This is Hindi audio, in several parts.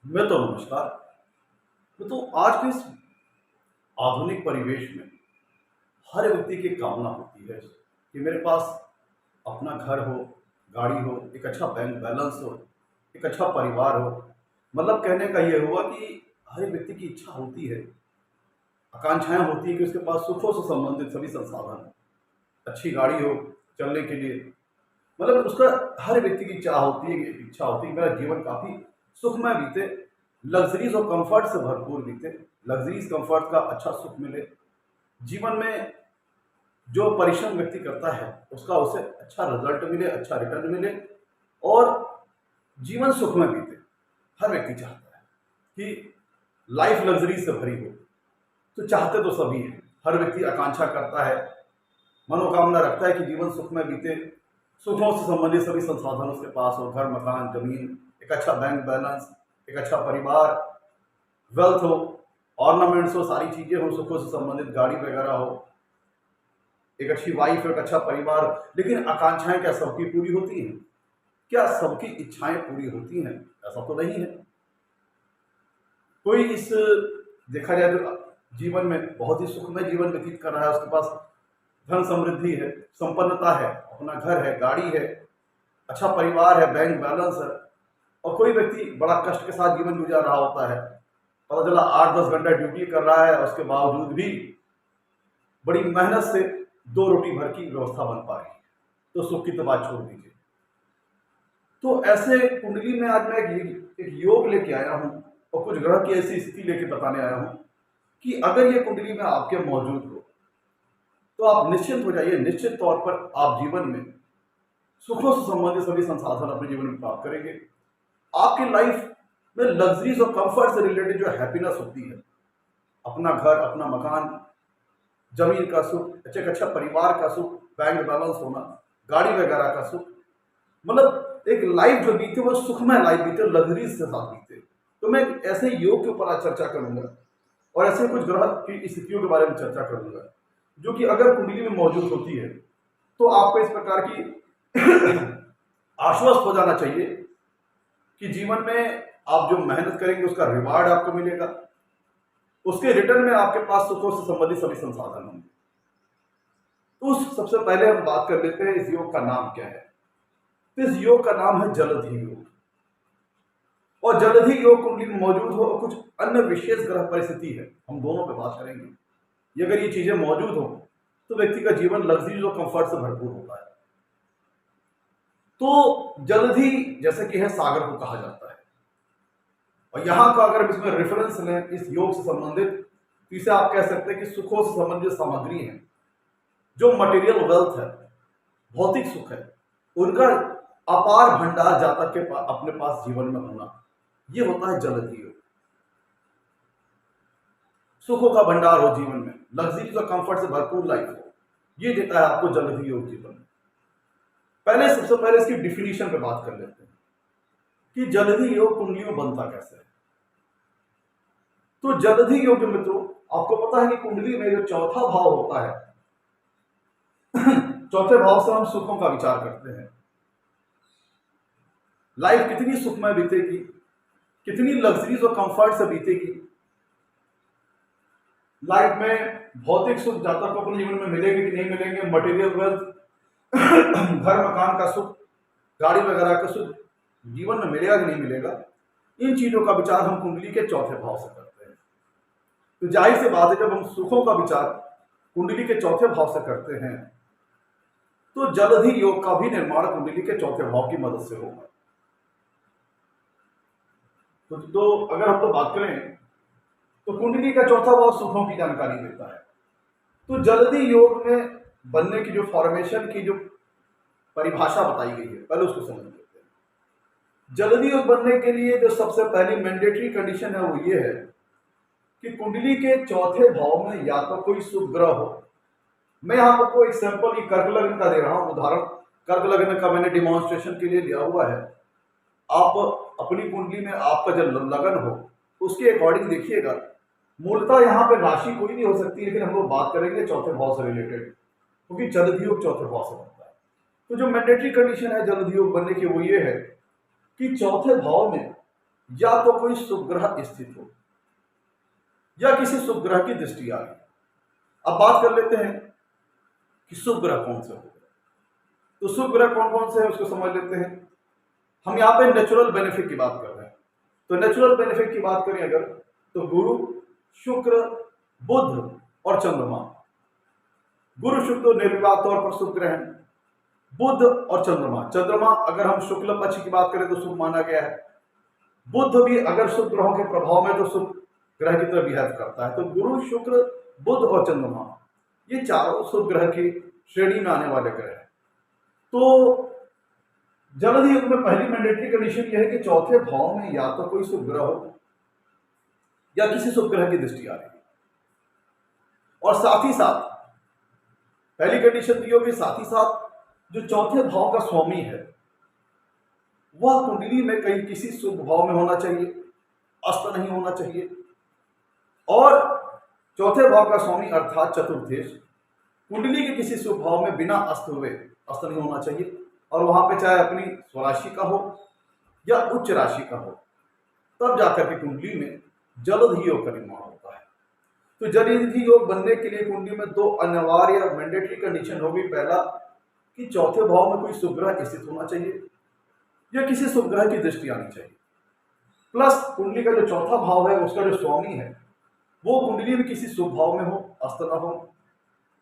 नमस्कार। तो आज के इस आधुनिक परिवेश में हर व्यक्ति की कामना होती है कि मेरे पास अपना घर हो, गाड़ी हो, एक अच्छा बैंक बैलेंस हो, एक अच्छा परिवार हो। मतलब कहने का ये हुआ कि हर व्यक्ति की इच्छा होती है, आकांक्षाएँ होती हैं कि उसके पास सुखों से संबंधित सभी संसाधन हों, अच्छी गाड़ी हो चलने के लिए। मतलब उसका हर व्यक्ति की चाह होती है, इच्छा होती है मेरा जीवन काफ़ी सुखमय बीते, लग्ज़रीज़ और कम्फ़र्ट से भरपूर बीते, लग्ज़रीज़ कम्फ़र्ट का अच्छा सुख मिले। जीवन में जो परिश्रम व्यक्ति करता है, उसका उसे अच्छा रिज़ल्ट मिले, अच्छा रिटर्न मिले और जीवन सुखमय बीते। हर व्यक्ति चाहता है कि लाइफ़ लग्ज़री से भरी हो, तो चाहते तो सभी हैं। हर व्यक्ति आकांक्षा करता है, मनोकामना रखता है कि जीवन सुखमय बीते, सुखों से संबंधित सभी संसाधन उसके पास हो, घर, मकान, ज़मीन, एक अच्छा बैंक बैलेंस, एक अच्छा परिवार, वेल्थ हो, ऑर्नामेंट्स हो, सारी चीज़ें हों, सुखों से संबंधित गाड़ी वगैरह हो, एक अच्छी वाइफ़ हो, एक अच्छा परिवार हो। लेकिन आकांक्षाएँ क्या सबकी पूरी होती हैं? क्या सबकी इच्छाएँ पूरी होती हैं? ऐसा तो नहीं है। कोई इस देखा जाए तो जीवन में बहुत ही सुखमय जीवन व्यतीत कर रहा है, उसके पास धन समृद्धि है, संपन्नता है, अपना घर है, गाड़ी है, अच्छा परिवार है, बैंक बैलेंस है। और कोई व्यक्ति बड़ा कष्ट के साथ जीवन गुजार रहा होता है, पता चला 8-10 घंटा ड्यूटी कर रहा है, उसके बावजूद भी बड़ी मेहनत से 2 रोटी भर की व्यवस्था बन पा रही है, तो सुख की तो बात छोड़ दीजिए। तो ऐसे कुंडली में आज मैं एक योग लेके आया हूँ और कुछ ग्रह की ऐसी स्थिति लेके बताने आया हूँ कि अगर ये कुंडली में आपके मौजूद हो, तो आप निश्चिंत हो जाइए, निश्चित तौर पर आप जीवन में सुखों से संबंधित सभी संसाधन अपने जीवन में प्राप्त करेंगे। आपकी लाइफ में लग्जरीज और कंफर्ट से रिलेटेड जो हैप्पीनेस होती है, अपना घर, अपना मकान, जमीन का सुख, एक अच्छा परिवार का सुख, बैंक बैलेंस होना, गाड़ी वगैरह का सुख, मतलब एक लाइफ जो बीते वो सुखमय लाइफ बीते, लग्जरीज के साथ बीते। तो मैं ऐसे योग के ऊपर आज चर्चा करूंगा और ऐसे कुछ ग्रह की स्थितियों के बारे में चर्चा करूंगा जो कि अगर कुंडली में मौजूद होती है तो आपको इस प्रकार की आश्वस्त हो जाना चाहिए कि जीवन में आप जो मेहनत करेंगे उसका रिवार्ड आपको मिलेगा, उसके रिटर्न में आपके पास सुखों से संबंधित सभी संसाधन होंगे। तो सबसे पहले हम बात कर लेते हैं इस योग का नाम क्या है। तो इस योग का नाम है जलधि योग। और जलधि योग कुंडली में मौजूद हो और कुछ अन्य विशेष ग्रह परिस्थिति है, हम दोनों पे बात करेंगे। ये अगर ये चीजें मौजूद हो तो व्यक्ति का जीवन लग्जरी और कंफर्ट से भरपूर होता है। तो जलधि जैसे कि है सागर को कहा जाता है, और यहाँ का अगर इसमें रेफरेंस लें इस योग से संबंधित, तो इसे आप कह सकते हैं कि सुखों से संबंधित सामग्री है, जो मटेरियल वेल्थ है, भौतिक सुख है, उनका अपार भंडार जातक के अपने पास जीवन में होना, ये होता है जलधि योग। सुखों का भंडार हो जीवन में, लग्जरी और कंफर्ट से भरपूर लाइफ हो, ये देता है आपको जलधि योग जीवन में। पहले सबसे पहले इसकी डिफिनीशन पे बात कर लेते हैं कि जलधि योग कुंडली में बनता कैसे है। तो जलधि योग मित्रों, आपको पता है कि कुंडली में जो चौथा भाव होता है, चौथे भाव से हम सुखों का विचार करते हैं। लाइफ कितनी सुखमय बीतेगी, कितनी लग्जरीज और कंफर्ट से बीतेगी, लाइफ में भौतिक सुख जातक को अपने जीवन में मिलेंगे कि नहीं मिलेंगे, मटेरियल वेल्थ, घर मकान का सुख, गाड़ी वगैरह का सुख जीवन में मिलेगा कि नहीं मिलेगा, इन चीजों का विचार हम कुंडली के चौथे भाव से करते हैं। तो जाहिर सी बात है, जब हम सुखों का विचार कुंडली के चौथे भाव से करते हैं तो जलधि योग का भी निर्माण कुंडली के चौथे भाव की मदद से होगा। तो अगर हम लोग बात करें तो कुंडली का चौथा भाव सुखों की जानकारी देता है। तो जलधि योग में बनने की जो फॉर्मेशन की जो परिभाषा बताई गई है, पहले उसको समझ लेते हैं। जलधि योग बनने के लिए जो सबसे पहली मैंडेटरी कंडीशन है वो ये है कि कुंडली के चौथे भाव में या तो कोई शुभ ग्रह हो। मैं यहाँ आपको एक सैंपल की कर्क लग्न का दे रहा हूँ उदाहरण, कर्क लग्न का मैंने डिमॉन्स्ट्रेशन के लिए लिया हुआ है। आप अपनी कुंडली में आपका जब लगन हो उसके अकॉर्डिंग देखिएगा। मूलतः यहाँ पे राशि कोई नहीं हो सकती, लेकिन हम लोग बात करेंगे चौथे भाव से रिलेटेड, क्योंकि जलधि योग चौथे भाव से बनता है। तो जो मैंडेटरी कंडीशन है जलधि योग बनने की वो ये है कि चौथे भाव में या तो कोई शुभ ग्रह स्थित हो या किसी शुभ ग्रह की दृष्टि आ रही है। अब बात कर लेते हैं कि शुभ ग्रह कौन से हो। तो शुभ ग्रह कौन कौन से हैं उसको समझ लेते हैं। हम यहाँ पे नेचुरल बेनिफिट की बात कर रहे हैं। तो नेचुरल बेनिफिट की बात करें अगर, तो गुरु, शुक्र, बुध और चंद्रमा। गुरु शुक्र तो निर्विवाद तौर पर शुभ ग्रह हैं। बुध और चंद्रमा, चंद्रमा अगर हम शुक्ल पक्ष की बात करें तो शुभ माना गया है। बुध भी अगर शुभ ग्रहों के प्रभाव में तो शुभ ग्रह की तरह बिहेव करता है। तो गुरु, शुक्र, बुध और चंद्रमा ये चारों शुभ ग्रह की श्रेणी में आने वाले ग्रह हैं। तो जल्द ही में पहली मैंडेटरी कंडीशन यह है कि चौथे भाव में या तो कोई शुभ ग्रह हो या किसी शुभ ग्रह की दृष्टि आ रही है। और साथ ही साथ पहली कंडीशन दी होगी, साथ ही साथ जो चौथे भाव का स्वामी है वह कुंडली में कहीं किसी शुभ भाव में होना चाहिए, अस्त नहीं होना चाहिए। और चौथे भाव का स्वामी अर्थात चतुर्थेश कुंडली के किसी शुभ भाव में बिना अस्त हुए अस्त नहीं होना चाहिए। और वहां पे चाहे अपनी स्वराशि का हो या उच्च राशि का हो, तब जाकर के कुंडली में जल्द ही योग का निर्माण होता है। तो जल्द ही योग बनने के लिए कुंडली में दो अनिवार्य मैंडेटरी कंडीशन होगी। पहला कि चौथे भाव में कोई शुभ ग्रह स्थित होना चाहिए या किसी शुभ ग्रह की दृष्टि आनी चाहिए। प्लस कुंडली का जो चौथा भाव है उसका जो स्वामी है वो कुंडली में किसी शुभ भाव में हो, अस्त न हो,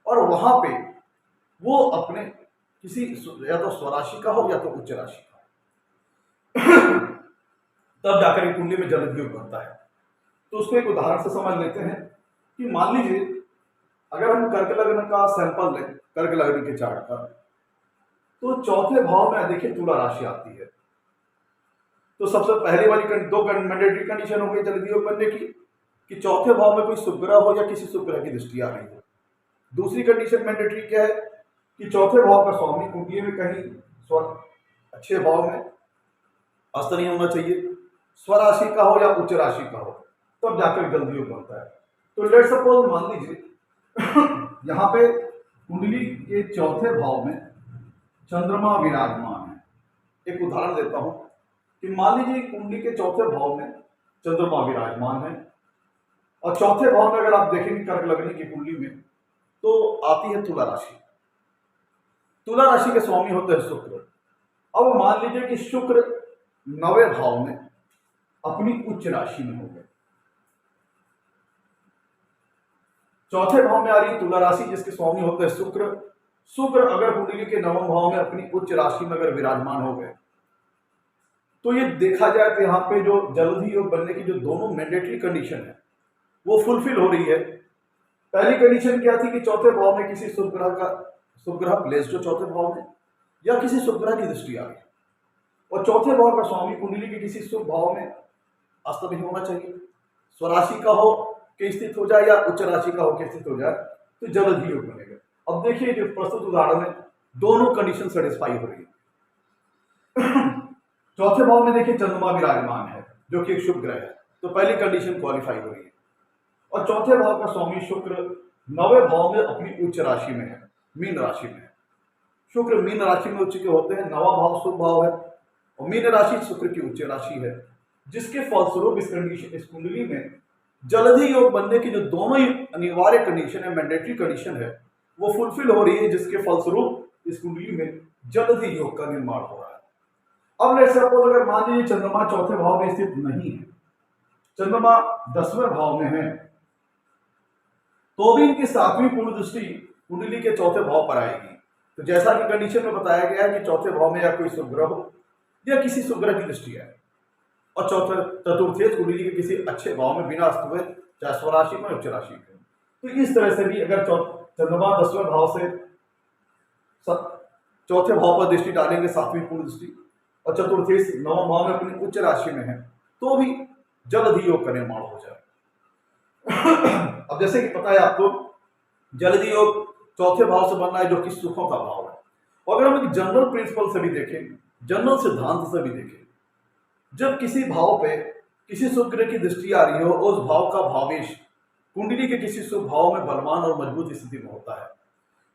और वहां पे वो अपने किसी या तो स्वराशि का हो या तो उच्च राशि का हो तब जाकर कुंडली में जल्द योग बनता है। तो उसको एक उदाहरण से समझ लेते हैं कि मान लीजिए अगर हम कर्क लग्न का सैंपल लें, कर्क लग्न के चार्ट का, तो चौथे भाव में देखिए तुला राशि आती है। तो सबसे पहले वाली दो मैंडेटरी कंडीशन हो गई जल्दी योग बनने की कि चौथे भाव में कोई शुभ ग्रह हो या किसी शुभ ग्रह की दृष्टि आ रही हो। दूसरी कंडीशन मैंडेटरी क्या है कि चौथे भाव का स्वामी कुंडली में कहीं अच्छे भाव में अस्त नहीं होना चाहिए, स्वराशि का हो या उच्च राशि का हो, तब जाकर जल्दी योग बनता है। तो लेट्स सपोज मान लीजिए यहाँ पे कुंडली के चौथे भाव में चंद्रमा विराजमान है। एक उदाहरण देता हूं कि मान लीजिए कुंडली के चौथे भाव में चंद्रमा विराजमान है और चौथे भाव में अगर आप देखेंगे कर्क लग्न की कुंडली में तो आती है तुला राशि। तुला राशि के स्वामी होते हैं शुक्र। अब मान लीजिए कि शुक्र 9वें भाव में अपनी उच्च राशि में हो गए। चौथे भाव में आ रही तुला राशि जिसके स्वामी होते हैं शुक्र। शुक्र अगर कुंडली के 9वें भाव में अपनी उच्च राशि में अगर विराजमान हो गए तो ये देखा जाए तो यहाँ पे जो जल्दी योग बनने की जो दोनों मैंडेटरी कंडीशन है वो फुलफिल हो रही है। पहली कंडीशन क्या थी कि चौथे भाव में किसी शुभ ग्रह प्लेस जो चौथे भाव में या किसी शुभ ग्रह की दृष्टि आ रही है, और चौथे भाव का स्वामी कुंडली के किसी शुभ भाव में अस्त नहीं होना चाहिए, स्वराशि का हो के स्थित हो जाए या उच्च राशि का हो के स्थित हो जाए, तो जल्द ही योग बनेगा। अब देखिए जो प्रस्तुत उदाहरण में दोनों कंडीशन सेटिस्फाई हो रही है। चौथे भाव में देखिए चंद्रमा विराजमान है जो कि एक शुभ ग्रह है, तो पहली कंडीशन क्वालिफाई हो रही है। और चौथे भाव का स्वामी शुक्र 9वें भाव में अपनी उच्च राशि में है, मीन राशि में है। शुक्र मीन राशि में उच्च के होते हैं, 9वां भाव शुभ भाव है और मीन राशि शुक्र की उच्च राशि है, जिसके फलस्वरूप इस कुंडली में जल्दी योग बनने की जो दोनों ही अनिवार्य कंडीशन है, मैंडेटरी कंडीशन है, वो फुलफिल हो रही है, जिसके फलस्वरूप इस कुंडली में जल्दी योग का निर्माण हो रहा है। अब लेट्स सपोज अगर मान लीजिए चंद्रमा चौथे भाव में स्थित नहीं है, चंद्रमा 10वें भाव में है, तो भी इनकी 7वीं पूर्ण दृष्टि कुंडली के चौथे भाव पर आएगी। तो जैसा कि कंडीशन में बताया गया है कि चौथे भाव में या कोई शुभ ग्रह हो या किसी शुभ ग्रह की दृष्टि है, और चतुर्थेश कुंडली के किसी अच्छे भाव में बिना अस्त हुए, चाहे स्वराशि में उच्च राशि में। तो इस तरह से भी अगर चंद्रमा 10वें भाव से चौथे भाव पर दृष्टि डालेंगे, 7वीं पूर्ण दृष्टि, और चतुर्थेश 9वें भाव में अपनी उच्च राशि में है, तो भी जल्द ही योग का निर्माण हो जाए। अब जैसे कि पता है आपको, जल्दी योग चौथे भाव से बनना है जो कि सुखों का भाव है। और अगर हम एक जनरल प्रिंसिपल से भी देखें, जनरल सिद्धांत से भी देखें, जब किसी भाव पे किसी शुभ ग्रह की दृष्टि आ रही हो, उस भाव का भावेश कुंडली के किसी शुभ भाव में बलवान और मजबूत स्थिति में होता है,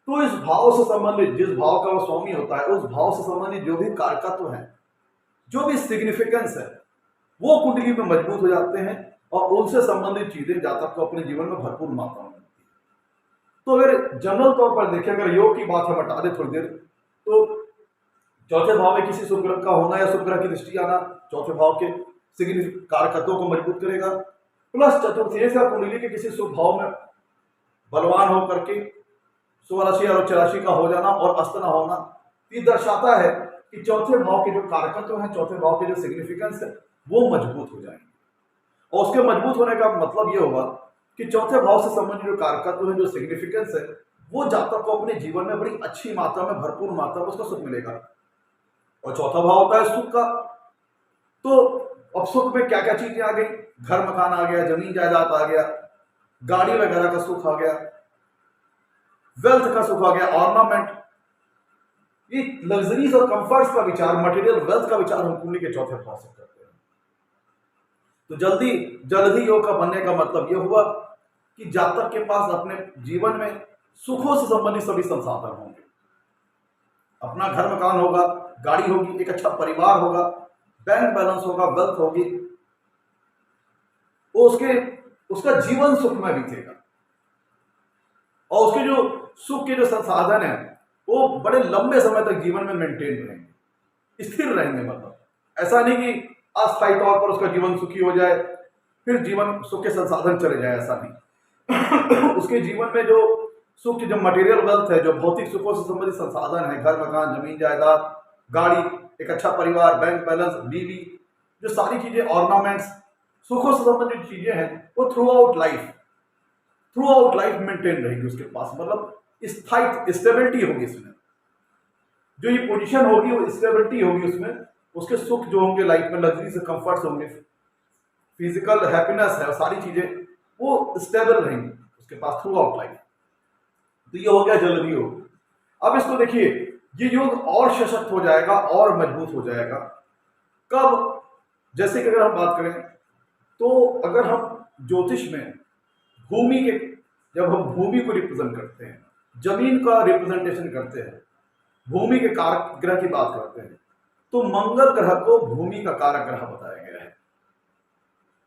तो इस भाव से संबंधित, जिस भाव का वो स्वामी होता है, उस भाव से संबंधित जो भी कारकत्व है, जो भी सिग्निफिकेंस है, वो कुंडली में मजबूत हो जाते हैं और उनसे संबंधित चीजें जातक को अपने जीवन में भरपूर मात्रा में मिलती है। तो अगर जनरल तौर पर देखें, अगर योग की बात हम हटा दें थोड़ी देर, तो चौथे भाव में किसी शुभ ग्रह का होना या शुभ ग्रह की दृष्टि आना चौथे भाव के सिग्निफिकेंट कारकत्वों को मजबूत करेगा। प्लस चतुर्थी का कुंडली के किसी शुभ भाव में बलवान होकर के स्वराशि और उच्च राशि का हो जाना और अस्त न होना, ये दर्शाता है कि चौथे भाव के जो कारकत्व हैं, चौथे भाव के जो सिग्निफिकेंस है, वो मजबूत हो जाएंगे। और उसके मजबूत होने का मतलब ये होगा कि चौथे भाव से संबंधित जो कारकत्व है, जो सिग्निफिकेंस है, वो जातक को अपने जीवन में बड़ी अच्छी मात्रा में, भरपूर मात्रा में उसका सुख मिलेगा। और चौथा भाव होता है सुख का। तो अब सुख में क्या क्या चीजें आ गई, घर मकान आ गया, जमीन जायदाद आ गया, गाड़ी वगैरह का सुख आ गया, वेल्थ का सुख आ गया, ऑर्नामेंट, ये लग्जरीज और कंफर्ट्स का विचार, मटेरियल वेल्थ का विचार हम कुंडली के चौथे भाव से करते हैं। तो जल्दी योग का बनने का मतलब यह हुआ कि जातक के पास अपने जीवन में सुखों से संबंधित सभी संसाधन होंगे। अपना घर मकान होगा, गाड़ी होगी, एक अच्छा परिवार होगा, बैंक बैलेंस होगा, वेल्थ होगी, वो उसका जीवन सुख में बीतेगा। और उसके जो सुख के जो संसाधन है वो बड़े लंबे समय तक जीवन में मेंटेन रहेंगे, स्थिर रहेंगे। मतलब ऐसा नहीं कि अस्थायी तौर पर उसका जीवन सुखी हो जाए फिर जीवन सुख के संसाधन चले जाए, ऐसा नहीं। उसके जीवन में जो सुख की जो मटेरियल वेल्थ है, जो भौतिक सुखों से संबंधित संसाधन है, घर मकान, जमीन जायदाद, गाड़ी, एक अच्छा परिवार, बैंक बैलेंस, बीवी, जो सारी चीजें, ऑर्नामेंट्स, सुखों से संबंधित चीजें हैं, वो थ्रू आउट लाइफ मेंटेन रहेगी उसके पास। मतलब स्थायी स्टेबिलिटी होगी इसमें, जो ये पोजीशन होगी वो स्टेबिलिटी होगी उसमें। उसके सुख जो होंगे लाइफ में, लग्जरी से कंफर्ट्स होंगे, फिजिकल हैप्पीनेस है, सारी चीजें वो स्टेबल रहेंगी उसके पास थ्रू आउट लाइफ। तो ये हो गया जल्दी योग। अब इसको देखिए, ये योग और सशक्त हो जाएगा और मजबूत हो जाएगा कब? जैसे कि अगर हम बात करें तो अगर हम ज्योतिष में भूमि के, जब हम भूमि को रिप्रेजेंट करते हैं, जमीन का रिप्रेजेंटेशन करते हैं, भूमि के कारक ग्रह की बात करते हैं, तो मंगल ग्रह को भूमि का कारक ग्रह बताया गया है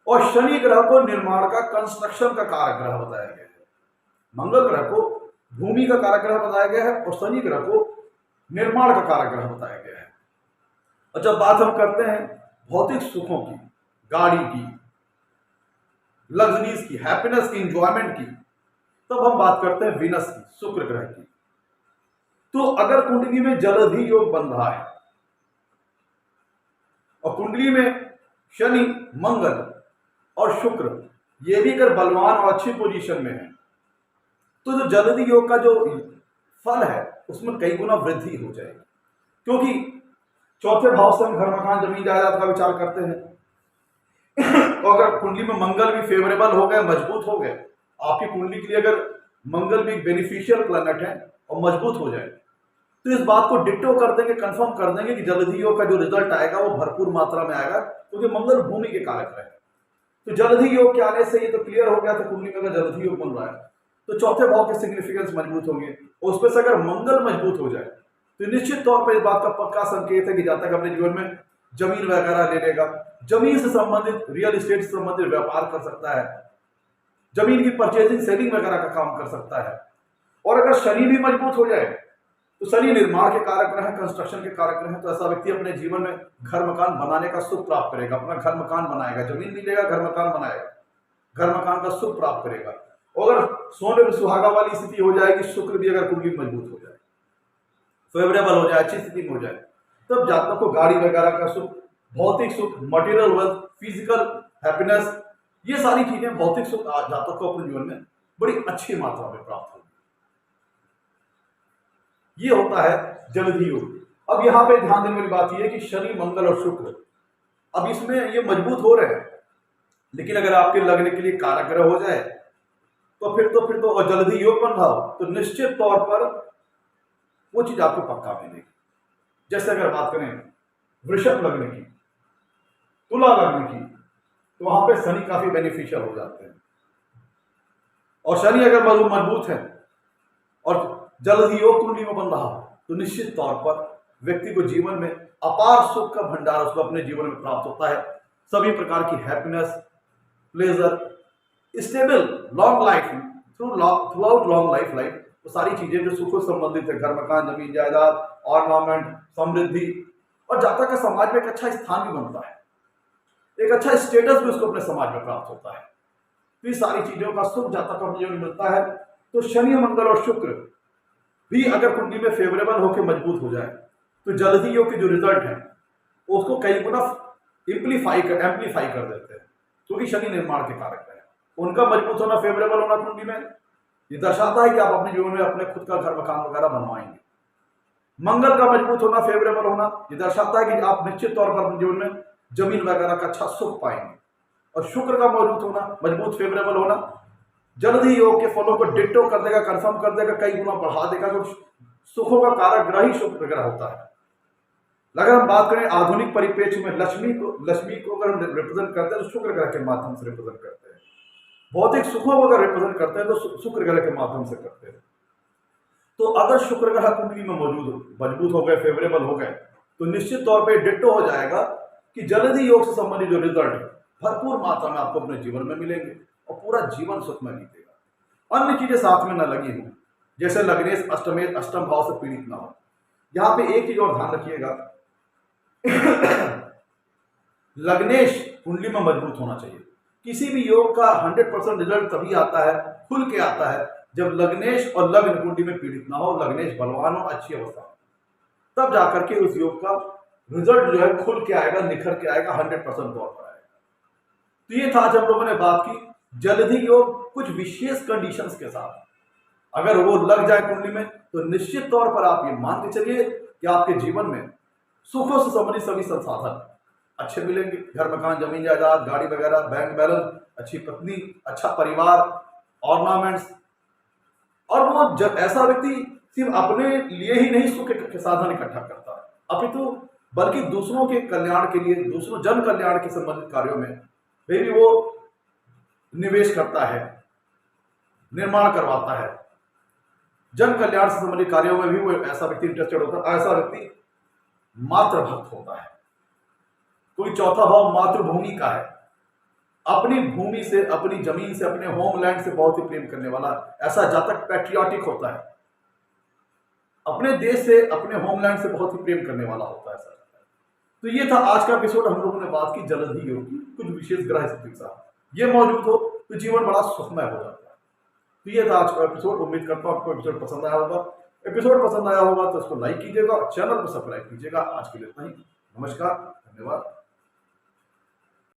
और शनि ग्रह को निर्माण का, कंस्ट्रक्शन का कारक ग्रह बताया गया है। मंगल ग्रह को भूमि का कारक ग्रह बताया गया है और शनि ग्रह को निर्माण का कारक ग्रह बताया गया है। और जब बात हम करते हैं भौतिक सुखों की, गाड़ी की, लग्जरीज की, हैप्पीनेस की, इंजॉयमेंट की, तब हम बात करते हैं वीनस की, शुक्र ग्रह की। तो अगर कुंडली में जलधि योग बन रहा है और कुंडली में शनि, मंगल और शुक्र ये भी अगर बलवान और अच्छी पोजीशन में है, तो जो जलधि योग का जो फल है उसमें कई गुना वृद्धि हो जाएगी। क्योंकि चौथे भाव से हम घर मकान, जमीन जायदाद का विचार करते हैं। तो अगर कुंडली में मंगल भी फेवरेबल हो गए, मजबूत हो गए, आपकी कुंडली के लिए अगर मंगल भी बेनिफिशियल प्लैनेट है और मजबूत हो जाए, तो इस बात को डिक्टो कर देंगे, कंफर्म कर देंगे कि जलधि योग का जो रिजल्ट आएगा वो भरपूर मात्रा में आएगा, क्योंकि मंगल भूमि के कारक है। तो जलधि योग के आने से ये तो क्लियर हो गया था कुंडली में अगर जलधि योग बन रहा है तो चौथे भाव के सिग्निफिकेंस मजबूत होंगे और उसमें से अगर मंगल मजबूत हो जाए तो निश्चित तौर पर इस बात का पक्का संकेत है कि जब तक अपने जीवन में जमीन वगैरह ले लेगा, जमीन से संबंधित, रियल एस्टेट से संबंधित व्यापार कर सकता है, जमीन की परचेजिंग सेलिंग वगैरह का काम कर सकता है। और अगर शनि भी मजबूत हो जाए तो शनि निर्माण के कारक ग्रह है, कंस्ट्रक्शन के कारक ग्रह है, तो ऐसा व्यक्ति अपने जीवन में घर मकान बनाने का सुख प्राप्त करेगा, अपना घर मकान बनाएगा, जमीन भी लेगा, घर मकान बनाएगा, घर मकान का सुख प्राप्त करेगा। और अगर सोने में सुहागा वाली स्थिति हो जाएगी, शुक्र भी अगर कुंडली मजबूत हो जाए, फेवरेबल हो जाए, अच्छी स्थिति में हो जाए, तब जातक को गाड़ी वगैरह का सुख, भौतिक सुख, मटेरियल वेल्थ, फिजिकल हैप्पीनेस, ये सारी चीजें, भौतिक सुख जातक को अपने जीवन में बड़ी अच्छी मात्रा में प्राप्त होगी। ये होता है जलधि योग। अब यहां पे ध्यान देने वाली बात यह है कि शनि, मंगल और शुक्र अब इसमें ये मजबूत हो रहे हैं, लेकिन अगर आपके लगने के लिए कारक ग्रह हो जाए तो फिर तो और जलधि योग बन रहा हो तो निश्चित तौर पर वो चीज आपको पक्का मिलेगी। जैसे अगर बात करें वृषभ लगने की, तुला लगने की, तो वहां पे शनि काफी बेनिफिशियल हो जाते हैं। और शनि अगर मजबूत है और जलधि योग कुंडली में बन रहा हो तो निश्चित तौर पर व्यक्ति को जीवन में अपार सुख का भंडार उसको अपने जीवन में प्राप्त होता है। सभी प्रकार की happiness, pleasure, stable long life, through out long life, वो सारी चीजें जो सुखों से संबंधित है, घर मकान जमीन जायदाद, ऑर्नामेंट, समृद्धि, और जातक का समाज में एक अच्छा स्थान भी बनता है, एक अच्छा स्टेटस भी उसको अपने समाज में प्राप्त होता है। तो ये सारी चीजों का सुख जातक को अपने जीवन में मिलता है। तो शनि, मंगल और शुक्र भी अगर कुंडली में फेवरेबल होकर मजबूत हो जाए तो जल्द ही योग के जो रिजल्ट है उसको कई गुना एम्पलीफाई कर देते हैं, क्योंकि शनि निर्माण के कारक है। उनका मजबूत होना, फेवरेबल होना कुंडली में, ये दर्शाता है कि आप अपने जीवन में अपने खुद का घर मकान वगैरह बनवाएंगे। मंगल का मजबूत होना, फेवरेबल होना, ये दर्शाता है कि आप निश्चित तौर पर अपने जीवन में जमीन वगैरह का अच्छा सुख पाएंगे। और शुक्र का मजबूत फेवरेबल होना जल्द ही योग के फलों को डिट्टो कर देगा, कंफर्म कर देगा, कई गुना बढ़ा देगा। तो सुखों का कारक ग्रह ही शुक्र ग्रह होता है। अगर हम बात करें आधुनिक परिप्रेक्ष्य में, लक्ष्मी को अगर हम रिप्रेजेंट करते हैं तो शुक्र ग्रह के माध्यम से रिप्रेजेंट करते हैं। भौतिक सुखों को अगर रिप्रेजेंट करते हैं तो शुक्र ग्रह के माध्यम से करते हैं। तो अगर शुक्र ग्रह कुंडली में मजबूत हो गए, फेवरेबल हो गए, तो निश्चित तौर पर डिट्टो हो जाएगा कि जल्द ही योग से संबंधित जो रिजल्ट है भरपूर मात्रा में आपको अपने जीवन में मिलेंगे और पूरा जीवन सुख में बीतेगा। अन्य चीजें साथ में न लगी हों, जैसे लग्नेश अष्टम भाव से पीड़ित ना हो। यहां पे एक चीज और ध्यान रखिएगा, लग्नेश कुंडली में मजबूत होना चाहिए। किसी भी योग का 100% रिजल्ट तभी आता है, खुल के आता है, जब लग्नेश और लग्न कुंडली में पीड़ित ना हो, लग्नेश बलवान हो, अच्छी अवस्था हो, तब जाकर के उस योग का रिजल्ट जो है खुल के आएगा, निखर के आएगा, 100% तौर पर आएगा। तो ये था आज हम लोगों ने बात की जल्दी योग कुछ विशेष कंडीशंस के साथ अगर वो लग जाए कुंडली में तो निश्चित तौर पर आप ये मान के चलिए कि आपके जीवन में सुखों से संबंधित सभी संसाधन अच्छे मिलेंगे। घर मकान जमीन जायदाद, गाड़ी वगैरह, बैंक बैलेंस, अच्छी पत्नी, अच्छा परिवार, ऑर्नामेंट्स। और वो जब ऐसा व्यक्ति सिर्फ अपने लिए ही नहीं सुख के साधन इकट्ठा करता है, अपितु बल्कि दूसरों के कल्याण के लिए, दूसरों जन कल्याण के संबंधित कार्यों में भी वो निवेश करता है, निर्माण करवाता है। जन कल्याण से संबंधित कार्यों में भी वो ऐसा व्यक्ति इंटरेस्टेड होता है। ऐसा व्यक्ति मातृभक्त होता है। कोई चौथा भाव मातृभूमि का है, अपनी भूमि से, अपनी जमीन से, अपने होमलैंड से बहुत ही प्रेम करने वाला ऐसा जातक पैट्रियाटिक होता है, अपने देश से, अपने होमलैंड से बहुत ही प्रेम करने वाला होता है ऐसा। तो ये था आज का एपिसोड। हम लोगों ने बात की जल्द ही योग की कुछ विशेष ग्रह स्थिति के साथ, ये मौजूद हो तो जीवन बड़ा सुखमय हो जाता है। तो ये था आज का एपिसोड। उम्मीद करता हूं आपको एपिसोड पसंद आया होगा। एपिसोड पसंद आया होगा तो इसको लाइक कीजिएगा, चैनल को सब्सक्राइब कीजिएगा। आज के लिए इतना ही। नमस्कार, धन्यवाद।